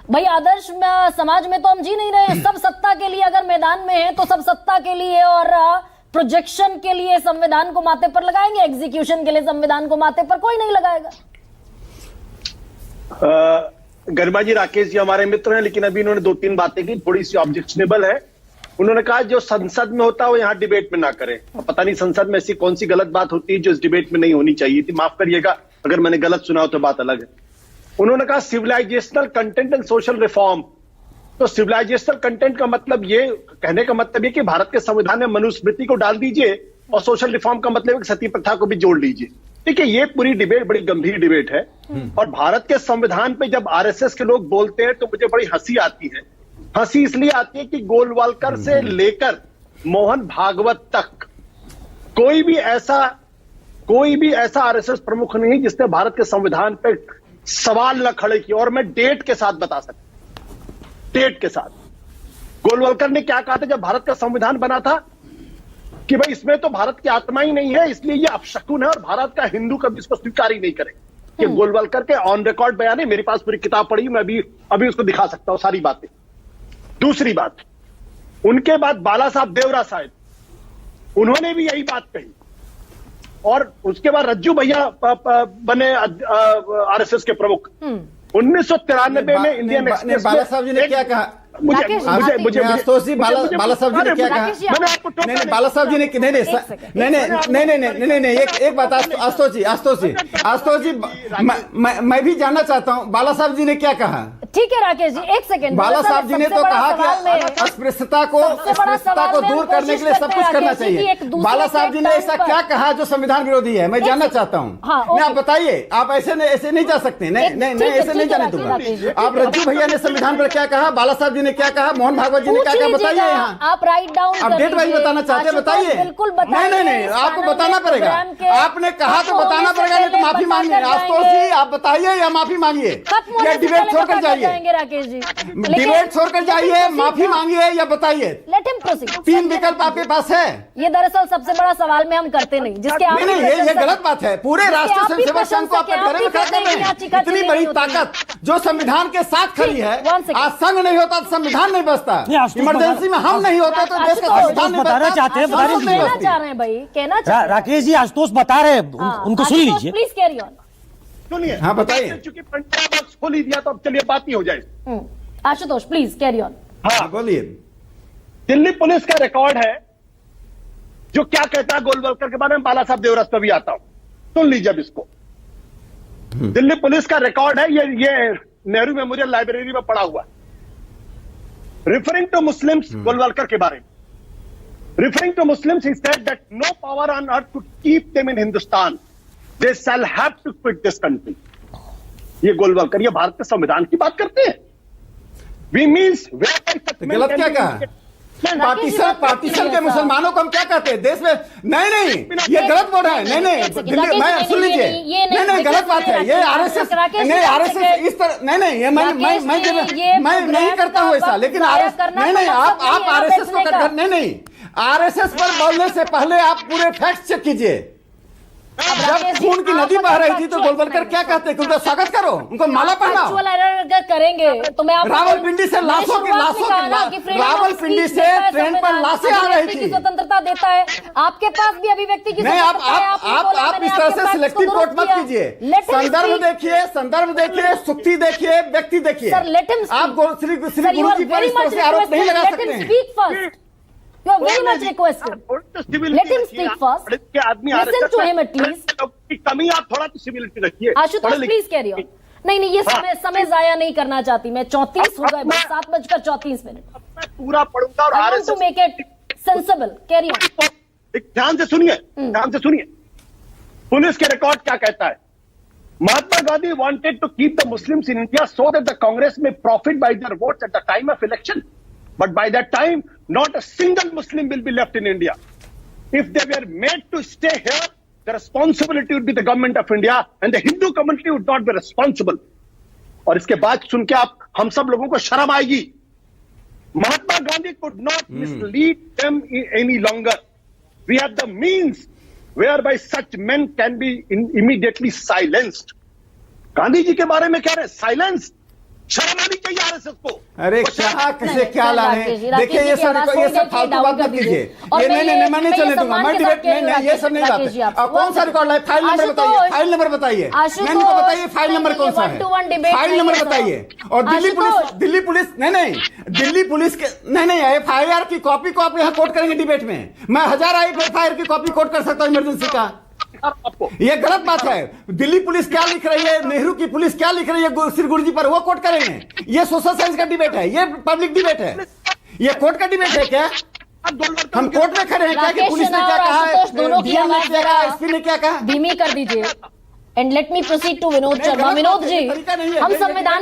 भाई आदर्श समाज में तो हम जी नहीं रहे। सब सत्ता के लिए अगर मैदान में है तो सब सत्ता के लिए और प्रोजेक्शन के लिए संविधान को माथे पर लगाएंगे, एग्जीक्यूशन के लिए संविधान को माथे पर कोई नहीं लगाएगा। गरिमा जी, राकेश जी हमारे मित्र हैं, लेकिन अभी इन्होंने 2-3 बातें की थोड़ी सी ऑब्जेक्शनेबल है। उन्होंने कहा जो संसद में होता है वो यहाँ डिबेट में ना करें। पता नहीं संसद में ऐसी कौन सी गलत बात होती है जो इस डिबेट में नहीं होनी चाहिए थी। माफ करिएगा अगर मैंने गलत सुना हो तो बात अलग है। उन्होंने कहा civilisational content and social reform. तो सिविलाइजेशनल कंटेंट का मतलब ये कहने का मतलब ये कि भारत के संविधान में मनुस्मृति को डाल दीजिए और सोशल रिफॉर्म का मतलब सती प्रथा को भी जोड़ लीजिए। देखिए ये पूरी डिबेट बड़ी गंभीर डिबेट है और भारत के संविधान पे जब आरएसएस के लोग बोलते हैं तो मुझे बड़ी हंसी आती है। हंसी इसलिए आती है कि गोलवालकर से लेकर मोहन भागवत तक कोई भी ऐसा आरएसएस प्रमुख नहीं जिसने भारत के संविधान पे सवाल न खड़े किए। और मैं डेट के साथ बता सकता, डेट के साथ गोलवालकर ने क्या कहा था जब भारत का संविधान बना था कि भाई इसमें तो भारत की आत्मा ही नहीं है, इसलिए ये अपशकुन है और भारत का हिंदू कभी इसको स्वीकार ही नहीं करेगा। ये गोलवालकर के ऑन रिकॉर्ड बयान है। मेरे पास पूरी किताब पढ़ी, मैं अभी उसको दिखा सकता हूं सारी बातें। दूसरी बात, उनके बाद बाला साहब देवरा साहब, उन्होंने भी यही बात कही और उसके बाद रज्जू भैया बने आरएसएस के प्रमुख। 1993 में इंडियन एक्सप्रेस बाला साहब जी ने क्या कहा? मुझे आशुतोष जी, बाला साहब जी ने क्या कहा? नहीं, बाला साहब जी ने नहीं, एक बात आशुतोष जी, मैं भी जानना चाहता हूँ बाला साहब जी ने क्या कहा। ठीक है राकेश जी, एक सेकंड। बाला साहब जी ने तो कहा कि अस्पृश्यता को दूर करने के लिए सब कुछ करना चाहिए। बाला साहब जी ने ऐसा क्या कहा जो संविधान विरोधी है? मैं जानना चाहता हूँ। आप बताइए, आप ऐसे नहीं जा सकते। नहीं, ऐसे नहीं जाने दूंगा। आप रज्जू भैया ने संविधान पर क्या कहा, बाला साहब जी ने क्या कहा, मोहन भागवत जी ने क्या कहा, बताइए। यहाँ आप राइट डाउन आप डेट वाइज बताना चाहते हैं, बताइए। बिल्कुल नहीं, आपको बताना पड़ेगा। आपने कहा तो बताना पड़ेगा, नहीं तो माफी मांगिए। आशुतोष जी आप बताइए या माफी मांगिए, या डिबेट छोड़कर जाइए। राकेश जी डिबेट छोड़कर जाइए, माफी मांगिए या बताइए। Let him proceed. 3 विकल्प आपके पास है। ये दरअसल सबसे बड़ा सवाल में हम करते नहीं, जिसके आप नहीं, ये गलत बात है। पूरे राष्ट्रीय स्वयंसेवक संघ को आप कटघरे में खड़ा कर रहे हैं। इतनी बड़ी ताकत जो संविधान के साथ खड़ी है। आज संघ नहीं होता तो संविधान नहीं बचता। इमरजेंसी में हम नहीं होते तो देश का संविधान नहीं बताना चाहते हैं, कहना चाह रहे हैं भाई, कहना चाह रहे हैं। राकेश जी आशुतोष बता रहे हैं, उनको सुन लीजिए। Please carry on. सुनिए। हाँ बताइए। चूंकि पंजाब बॉक्स खोल ही दिया तो अब चलिए बात ही हो जाए। Ashutosh please carry on. हाँ बोलिए। दिल्ली पुलिस का रिकॉर्ड है जो क्या कहता है गोलवालकर के बारे में। बाला साहब देवरस पे भी आता हूं, सुन लीजिए अब इसको। दिल्ली पुलिस का रिकॉर्ड है, ये नेहरू मेमोरियल लाइब्रेरी में पड़ा हुआ। रिफरिंग टू मुस्लिम्स, गोलवालकर के बारे में, referring to Muslims, he said that no power on earth to keep them in Hindustan, they shall have to quit this country. ये गोलवालकर ये भारत के संविधान की बात करते हैं। वी मीन्स गलत क्या कहा? पार्टीशन के मुसलमानों को हम क्या कहते हैं देश में? नहीं, ये गलत बोल रहा है। नहीं, मैं सुन लीजिए। नहीं, गलत बात है ये। आरएसएस इस तरह नहीं, ये मैं नहीं करता हूँ ऐसा। लेकिन नहीं, आप आरएसएस को कटघरे नहीं, आरएसएस पर बोलने से पहले आप पूरे फैक्ट चेक कीजिए। जब खून की नदी बह रही थी तो गोलवालकर क्या कहते हैं? उनका स्वागत करो, उनको माला पहनाओ। करेंगे तो मैं रावलपिंडी से रावलपिंडी से ट्रेन पर लाशें आ रही थी। स्वतंत्रता देता है, आपके पास भी अभिव्यक्ति की नहीं। आप इस तरह से सिलेक्टिव कोट मत कीजिए। संदर्भ देखिए, सुक्ति देखिए, व्यक्ति देखिए। आप श्री गुरु जी पर इस तरह से आरोप नहीं लगा सकते हैं। You are very much requested. Let him speak first. Listen to him at least. कमी आप थोड़ा तो सिविलिटी रखिए। Ashutosh please carry on. नहीं, ये समय जाया नहीं करना चाहती मैं। 34 हो गए, 7:34। पूरा पढ़ूंगा और I want to make it sensible. Carry on. ध्यान से सुनिए। पुलिस के रिकॉर्ड क्या कहता है? Mahatma Gandhi wanted to keep the Muslims in India so that the Congress may profit by their votes at the time of election. But by that time, not a single Muslim will be left in India. If they were made to stay here, the responsibility would be the government of India, and the Hindu community would not be responsible. और इसके बाद सुन के हम सब लोगों को शर्म आएगी। Mahatma Gandhi could not mislead them any longer. We have the means whereby such men can be immediately silenced. Gandhi ji के बारे में कह रहे हैं साइलेंस। शर्म आनी चाहिए आरएसएस को। अरे क्या किसे क्या लाने, देखिए ये सब फालतू बात मत कीजिए, ये नहीं मैं नहीं चलने दूंगा, मैं डिबेट नहीं, ये सब नहीं बात। अब कौन सा रिकॉर्ड लाए, फाइल नंबर बताइए, फाइल नंबर बताइए, मैंने को बताइए फाइल नंबर कौन सा है, फाइल नंबर बताइए। और दिल्ली पुलिस नहीं दिल्ली पुलिस के नहीं FIR की कॉपी को आप यहाँ कोट करेंगे डिबेट में, मैं 1000 FIR की कॉपी कोट कर सकता हूँ इमरजेंसी का। ये गलत बात है। दिल्ली पुलिस क्या लिख रही है, नेहरू की पुलिस क्या लिख रही है श्री गुरुजी पर, वो कोट करेंगे। ये सोशल साइंस का डिबेट है, ये पब्लिक डिबेट है, ये कोर्ट का डिबेट है क्या? हम कोर्ट में खड़े हैं क्या कि पुलिस ने क्या कहा है, डीएम ने क्या कहा, एसपी ने क्या कहा? धीमी कर दीजिए। And let me proceed to Vinod Sharma. Vinod ji, हम संविधान